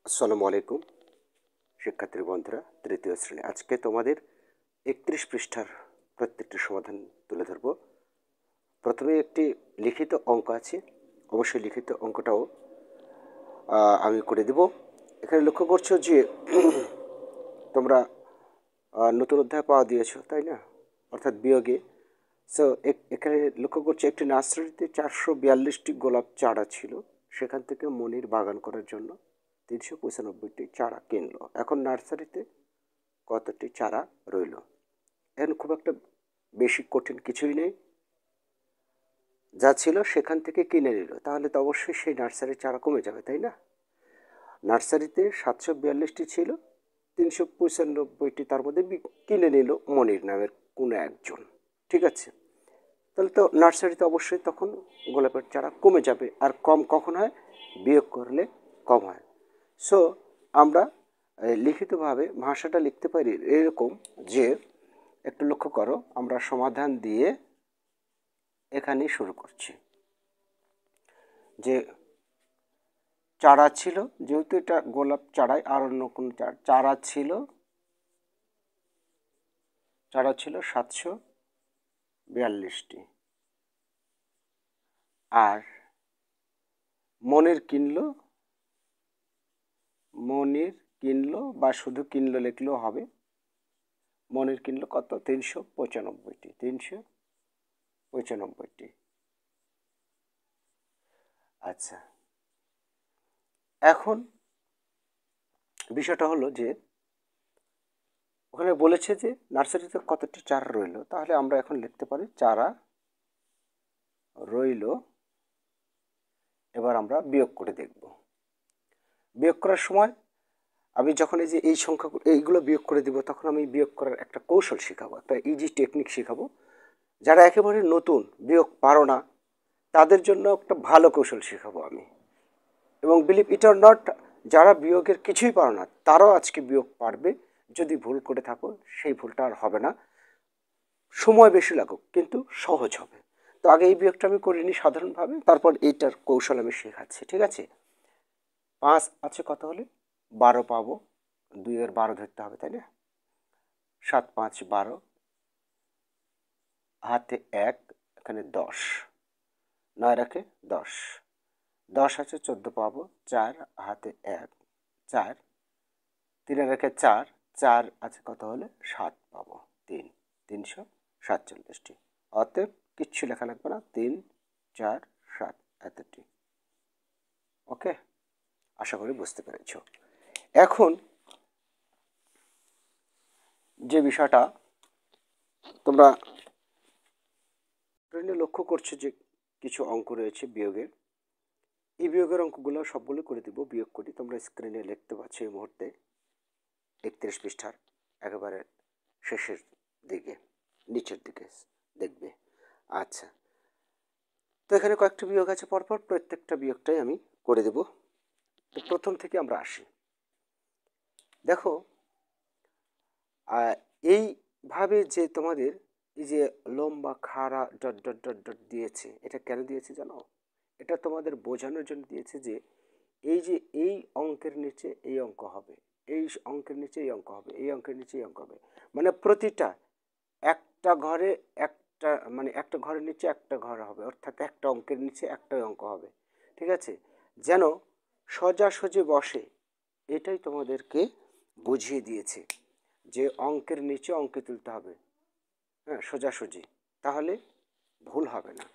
আসসালামু আলাইকুম শিক্ষার্থী বন্ধুরা, তৃতীয় শ্রেণী। আজকে তোমাদের 31 পৃষ্ঠার প্রত্যেকটি সমাধান তুলে ধরব। প্রথমে একটি লিখিত অঙ্ক আছে, অবশ্যই লিখিত অঙ্কটাও আমি করে দেব। এখানে লক্ষ্য করছো যে তোমরা নতুন অধ্যায় পাওয়া দিয়েছো, তাই না? অর্থাৎ বিয়োগে। সো এখানে লক্ষ্য করছো একটি নার্সারিতে 442টি গোলাপ চারা ছিল, সেখান থেকে মনির বাগান করার জন্য 395টি চারা কিনলো। এখন নার্সারিতে কতটি চারা রইল? এখন খুব একটা বেশি কঠিন কিছুই নেই, যা ছিল সেখান থেকে কিনে নিল, তাহলে তো অবশ্যই সেই নার্সারির চারা কমে যাবে, তাই না? নার্সারিতে 742টি ছিল, 395টি তার মধ্যে কিনে নিল মনির নামের কোনো একজন, ঠিক আছে? তাহলে তো নার্সারিতে অবশ্যই তখন গোলাপের চারা কমে যাবে। আর কম কখন হয়? বিয়োগ করলে কম হয়। সো আমরা লিখিতভাবে ভাষাটা লিখতে পারি এরকম যে, একটু লক্ষ্য করো, আমরা সমাধান দিয়ে এখানেই শুরু করছি। যে চারা ছিল, যেহেতু এটা গোলাপ চারাই, আর অন্য কোনো চারা ছিল 742টি। আর মনির কিনলো বা শুধু কিনলো লিখলেও হবে। মনির কিনলো কত? 395টি। আচ্ছা, এখন বিষয়টা হলো যে ওখানে বলেছে যে নার্সারিতে কতটি চারা রইল, তাহলে আমরা এখন লিখতে পারি চারা রইল। এবার আমরা বিয়োগ করে দেখব। বিয়োগ করার সময় আমি যখন এই যে এই সংখ্যা এইগুলো বিয়োগ করে দিব, তখন আমি বিয়োগ করার একটা কৌশল শেখাবো, একটা ইজি টেকনিক শেখাবো। যারা একেবারে নতুন, বিয়োগ পারো না, তাদের জন্য একটা ভালো কৌশল শেখাবো আমি। এবং বিলিভ ইট অর নট, যারা বিয়োগের কিছুই পারো না, তারাও আজকে বিয়োগ পারবে। যদি ভুল করে থাকো, সেই ভুলটা আর হবে না। সময় বেশি লাগুক, কিন্তু সহজ হবে। তো আগে এই বিয়োগটা আমি করিনি সাধারণভাবে, তারপর এইটার কৌশল আমি শেখাচ্ছি, ঠিক আছে? 5 আছে কত হলে 12 পাবো, 2 এর 12 ধরতে হবে, তাই না? 7 5 12, হাতে 1, এখানে 10, 9 রাখে 10, 10 আছে 14 পাবো, 4 হাতে 1 4, 3 রেখে 4, 4 আছে কত হলে 7 পাবো, 3 347টি। অতএব কিচ্ছু লেখা লাগবে না, 3 4 7 এতটি। ওকে, আশা করি বুঝতে পেরেছ। এখন যে বিষয়টা তোমরা লক্ষ্য করছো যে কিছু অঙ্ক রয়েছে বিয়োগের, এই বিয়োগের অঙ্কগুলো সবগুলো করে দিব, বিয়োগ করি। তোমরা স্ক্রিনে লিখতে পাচ্ছ এই মুহূর্তে 31 পৃষ্ঠার একেবারে শেষের দিকে, নিচের দিকে দেখবে। আচ্ছা, তো এখানে কয়েকটা বিয়োগ আছে, পরপর প্রত্যেকটা বিয়োগটাই আমি করে দেব। তো প্রথম থেকে আমরা আসি। দেখো, এইভাবে যে তোমাদের এই যে লম্বা খাড়া ডট ডট ডট ডট দিয়েছে, এটা কেন দিয়েছে জানো? এটা তোমাদের বোঝানোর জন্য দিয়েছে যে এই যে এই অঙ্কের নিচে এই অঙ্ক হবে, এই অঙ্কের নিচে এই অঙ্ক হবে, এই অঙ্কের নিচে এই অঙ্ক হবে। মানে প্রতিটা একটা ঘরে একটা, মানে একটা ঘরের নিচে একটা ঘর হবে, অর্থাৎ একটা অঙ্কের নিচে একটাই অঙ্ক হবে, ঠিক আছে? যেন সোজাসুজি বসে, এটাই তোমাদেরকে বুঝিয়ে দিয়েছে যে অঙ্কের নিচে অঙ্কে তুলতে হবে, হ্যাঁ, সোজাসুজি, তাহলে ভুল হবে না।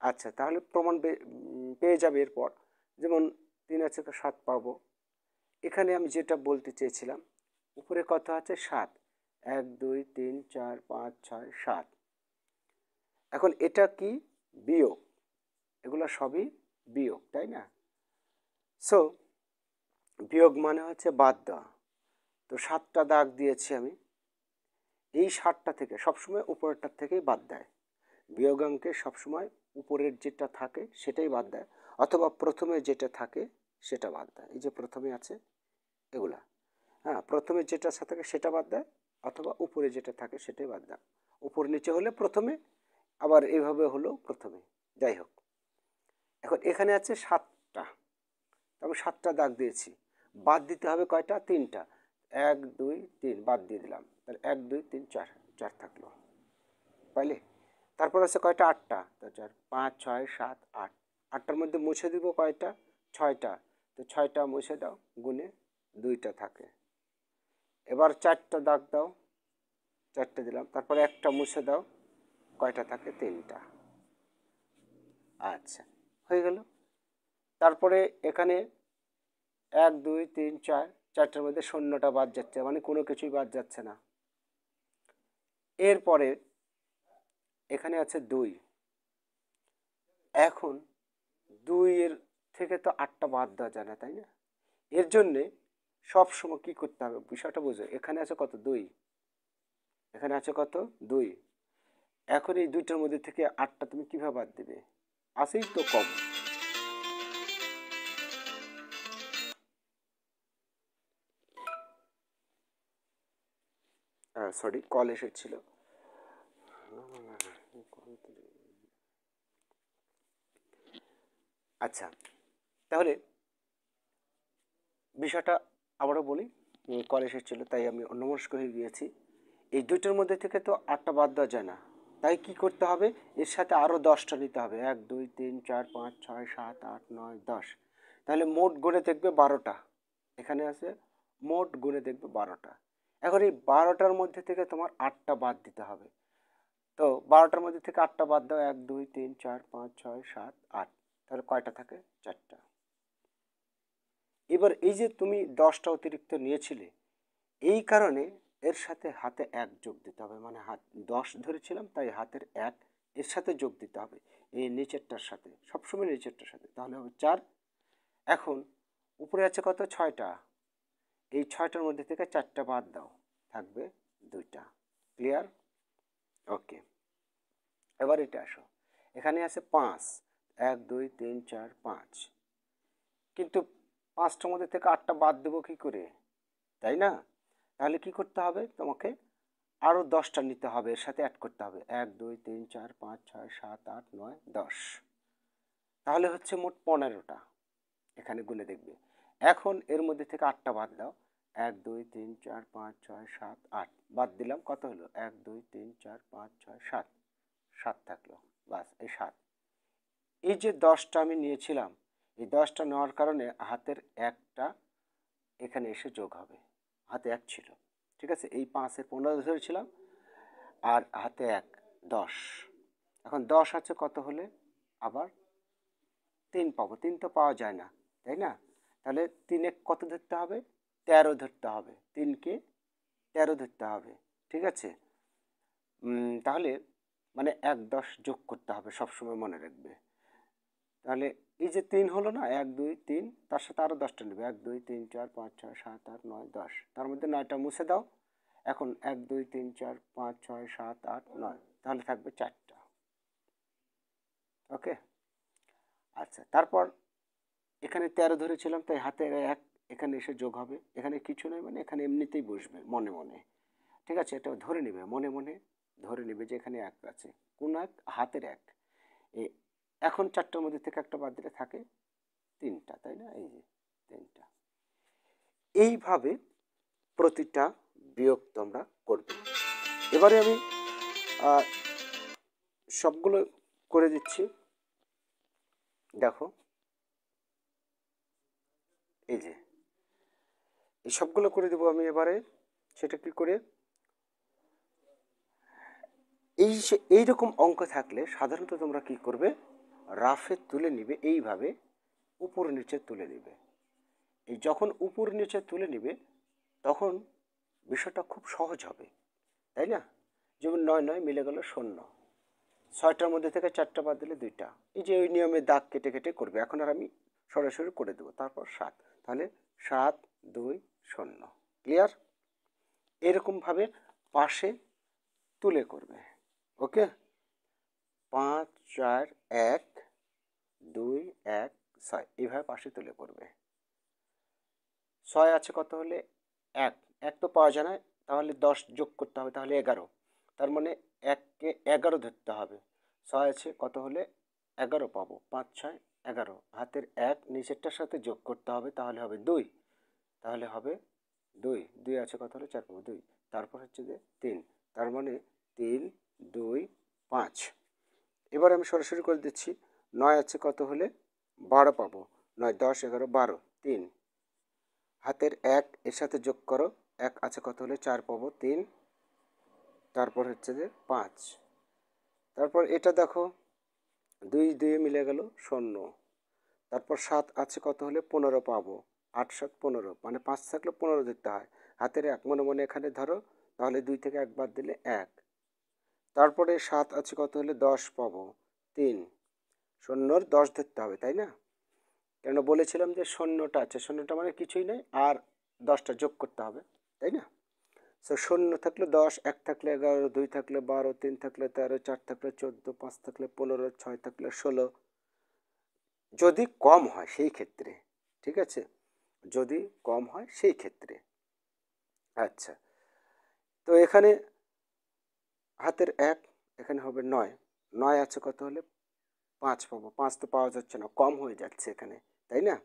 আচ্ছা, তাহলে প্রমাণ পেয়ে যাবে এরপর। যেমন 3 আছে 7 পাবো। এখানে আমি যেটা বলতে চেয়েছিলাম, উপরে কত আছে? 7, 1 2 3 4 5 6 7। এখন এটা কি? বিয়োগ। এগুলো সবই বিয়োগ, তাই না? সো বিয়োগ মানে হচ্ছে বাদ দেওয়া। তো 7টা দাগ দিয়েছি আমি। এই 7টা থেকে সবসময় উপরেরটার থেকেই বাদ দেয়। বিয়োগাঙ্কে সবসময় উপরের যেটা থাকে সেটাই বাদ দেয়, অথবা প্রথমে যেটা থাকে সেটা বাদ দেয়। এই যে প্রথমে আছে এগুলা, হ্যাঁ, প্রথমে যেটা থাকে সেটা বাদ দেয়, অথবা উপরে যেটা থাকে সেটাই বাদ দেয়। উপর নিচে হলে প্রথমে, আবার এইভাবে হলো প্রথমে, যাই হোক। এখন এখানে আছে 7টা, আমি 7টা দাগ দিয়েছি। বাদ দিতে হবে কয়টা? 3টা। 1 2 3 বাদ দিয়ে দিলাম, তাহলে 1 2 3 4, 4 থাকলো, পাইলে? তারপর আছে কয়টা? 8টা, তো 4 5 6 7 8, 8টার মধ্যে মুছে দিব কয়টা? 6টা, তো 6টা মুছে দাও, গুণে 2টা থাকে। এবার 4টা দাগ দাও, 4টে দিলাম, তারপরে একটা মুছে দাও, কয়টা থাকে? 3টা। আচ্ছা, হয়ে গেল। তারপরে এখানে 1 2 3 4, 4টার মধ্যে শূন্যটা বাদ যাচ্ছে, মানে কোনো কিছুই বাদ যাচ্ছে না। এরপরে এখানে আছে 2, এখন 2 এর থেকে তো 8টা বাদ দেওয়া যায় না, তাই না? এর জন্যে সবসময় কী করতে হবে, বিষয়টা বোঝো। এখানে আছে কত? 2, এখানে আছে কত? 2। এখন এই 2টার মধ্যে থেকে 8টা তুমি কীভাবে বাদ দিবে? আছেই তো কম। সরি, কল এসেছিল। আচ্ছা, তাহলে বিষয়টা আবারও বলি, কল এসেছিলো তাই আমি অন্যমনস্ক হয়ে গিয়েছি। এই 2টার মধ্যে থেকে তো 8টা বাদ দেওয়া যায় না, তাই কি করতে হবে? এর সাথে আরও 10টা নিতে হবে। 1 2 3 4 5 6 7 8 9 10, তাহলে মোট গুণে দেখবে 12টা। এখানে আছে মোট গুণে দেখবে 12টা। এখন এই 12টার মধ্যে থেকে তোমার 8টা বাদ দিতে হবে। তো 12টার মধ্যে থেকে 8টা বাদ দাও, 1 2 3 4 5 6 7 8, তাহলে কয়টা থাকে? 4টা। এবার এই যে তুমি 10টা অতিরিক্ত নিয়েছিলে, এই কারণে এর সাথে হাতে 1 যোগ দিতে হবে, মানে হাত 10 ধরেছিলাম তাই হাতের 1 এর সাথে যোগ দিতে হবে, এই নিচেরটার সাথে, সবসময় নিচেরটার সাথে, তাহলে হবে 4। এখন উপরে আছে কত? 6টা। এই 6টার মধ্যে থেকে 4টা বাদ দাও, থাকবে 2টা। ক্লিয়ার? ওকে। এবার এটা আসো, এখানে আছে 5, 1 2 3 4 5, কিন্তু 5টার মধ্যে থেকে 8টা বাদ দেবো কী করে, তাই না? তাহলে কি করতে হবে? তোমাকে আরও 10টা নিতে হবে, এর সাথে অ্যাড করতে হবে। 1 2 3 4 5 6 7 8 9 10, তাহলে হচ্ছে মোট 15টা। এখানে গুনে দেখবে। এখন এর মধ্যে থেকে 8টা বাদ দাও। 1 2 3 4 5 6 7 8, বাদ দিলাম, কত হলো? 1 2 3 4 5 6 7, 7 থাকলো, বাস এই 7। এই যে 10টা আমি নিয়েছিলাম, এই 10টা নেওয়ার কারণে হাতের 1টা এখানে এসে যোগ হবে, হাতে 1 ছিল, ঠিক আছে? এই 5-এর 15 ধরেছিলাম, আর হাতে 1 10। এখন 10 আছে কত হলে আবার 3 পাবো? 3 তো পাওয়া যায় না, তাই না? তাহলে 3-এ কত ধরতে হবে? 13 ধরতে হবে। 3কে 13 ধরতে হবে, ঠিক আছে? তাহলে মানে 1 10 যোগ করতে হবে, সবসময় মনে রাখবে। তাহলে এই যে 3 হলো না, 1 2 3, তার সাথে আরও 10টা নেবে। 1 2 3 4 5 6 7 8 9 10, তার মধ্যে 9টা মুছে দাও। এখন 1 2 3 4 5 6 7 8 9, তাহলে থাকবে 4টা। ওকে, আচ্ছা। তারপর এখানে 13 ধরেছিলাম, তাই হাতের 1 এখানে এসে যোগ হবে। এখানে কিছু নেই, মানে এখানে এমনিতেই বসবে মনে মনে, ঠিক আছে? এটা ধরে নেবে, মনে মনে ধরে নেবে যে এখানে 1 আছে। কোন 1? হাতের 1। এখন 4টার মধ্যে থেকে একটা বাদ দিলে থাকে 3টা, তাই না? এই যে 3টা। এইভাবে প্রতিটা বিয়োগ তোমরা করবে। এবারে আমি সবগুলো করে দিচ্ছি, দেখো। এই যে এই সবগুলো করে দেবো আমি এবারে। সেটা কি করে? এইরকম অঙ্ক থাকলে সাধারণত তোমরা কি করবে? রাফে তুলে নিবে, এইভাবে উপর নিচে তুলে নিবে। এই যখন উপর নিচে তুলে নিবে তখন বিষয়টা খুব সহজ হবে, তাই না? যেমন 9 9 মিলে গেল 0, 6টার মধ্যে থেকে 4টা বাদ দিলে 2টা। এই যে ওই নিয়মে দাগ কেটে কেটে করবে। এখন আর আমি সরাসরি করে দেবো। তারপর 7, তাহলে 7 2 0। ক্লিয়ার? এরকমভাবে পাশে তুলে করবে। ওকে, 5 4 1 2 1 6, এইভাবে পাশে তুলে করবে। 6 আছে কত হলে? 1, 1 তো পাওয়া যায় না, তাহলে 10 যোগ করতে হবে, তাহলে 11। তার মানে 1কে 11 ধরতে হবে। 6 আছে কত হলে? 11 পাবো। 5 6 11, হাতের 1 নিচেরটার সাথে যোগ করতে হবে, তাহলে হবে 2। তাহলে হবে 2, 2 আছে কত হলে 4 পাবো 2, তারপর হচ্ছে যে 3, তার মানে 3, 2, 5। এবার আমি সরাসরি করে দিচ্ছি, 9 আছে কত হলে 12 পাবো, 9, 10, 11, 12, 3, হাতের 1 এর সাথে যোগ করো, 1 আছে কত হলে 4 পাবো 3, তারপর হচ্ছে যে 5, তারপর এটা দেখো 2 2 মিলে গেল 0, তারপর 7 আছে কত হলে 15 পাবো, 8 7 15, মানে 5 থাকলে 15 ধরতে হয়, হাতের 1 মনে মনে এখানে ধরো, তাহলে 2 থেকে 1 বাদ দিলে 1, তারপরে 7 আছে কত হলে 10 পাবো 3, শূন্যর 10 ধরতে হবে তাই না, কেন বলেছিলাম যে শূন্যটা আছে, শূন্যটা মানে কিছুই নেই আর 10টা যোগ করতে হবে তাই না। সো 0 থাকলে 10, 1 থাকলে 11, 2 থাকলে 12, 3 থাকলে 13, 4 থাকলে 14, 5 থাকলে 15, 6 থাকলে 16, যদি কম হয় সেই ক্ষেত্রে, ঠিক আছে, যদি কম হয় সেই ক্ষেত্রে। আচ্ছা, তো এখানে হাতের 1, এখানে হবে 9, 9 আছে কত হলে 5 পাবো, 5 তো পাওয়া যাচ্ছে না, কম হয়ে যাচ্ছে এখানে তাই না,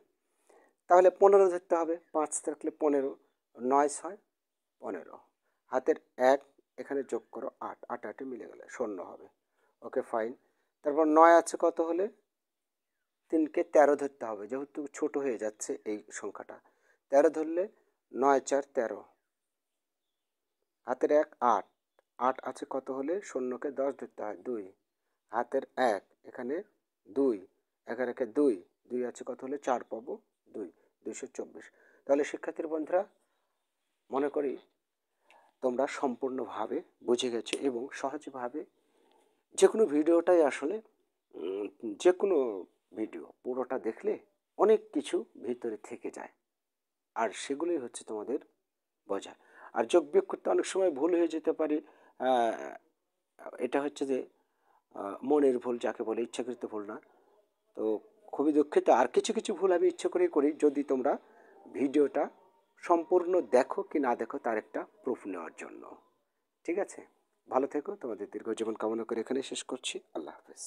তাহলে 15 ধরতে হবে, 5 থাকলে 15, 9 6 15, হাতের 1 এখানে যোগ করো 8, 8 8 মিলে গেলে 0 হবে, ওকে ফাইন। তারপর 9 আছে কত হলে 3কে 13 ধরতে হবে, যেহেতু ছোট হয়ে যাচ্ছে এই সংখ্যাটা, 13 ধরলে 9 4 13, হাতের 1 8, 8 আছে কত হলে 0কে 10 ধরতে হয় 2, হাতের 1 এখানে 2, 11 কে 2, 2 আছে কত হলে 4 পাবো 2, 224। তাহলে শিক্ষার্থীর বন্ধুরা, মনে করি তোমরা সম্পূর্ণভাবে বুঝে গেছো এবং সহজভাবে যে কোনো ভিডিওটাই আসলে যে কোনো ভিডিও পুরোটা দেখলে অনেক কিছু ভিতরে থেকে যায়, আর সেগুলোই হচ্ছে তোমাদের বোঝা। আর যোগ বিয়োগ করতে অনেক সময় ভুল হয়ে যেতে পারে, এটা হচ্ছে যে মনের ভুল যাকে বলে, ইচ্ছাকৃত ভুল না। তো খুবই দুঃখিত, আর কিছু কিছু ভুল আমি ইচ্ছে করেই করি, যদি তোমরা ভিডিওটা সম্পূর্ণ দেখো কি না দেখো তার একটা প্রুফ নেওয়ার জন্য। ঠিক আছে, ভালো থেকো, তোমাদের দীর্ঘ জীবন কামনা করে এখানে শেষ করছি, আল্লাহ হাফেজ।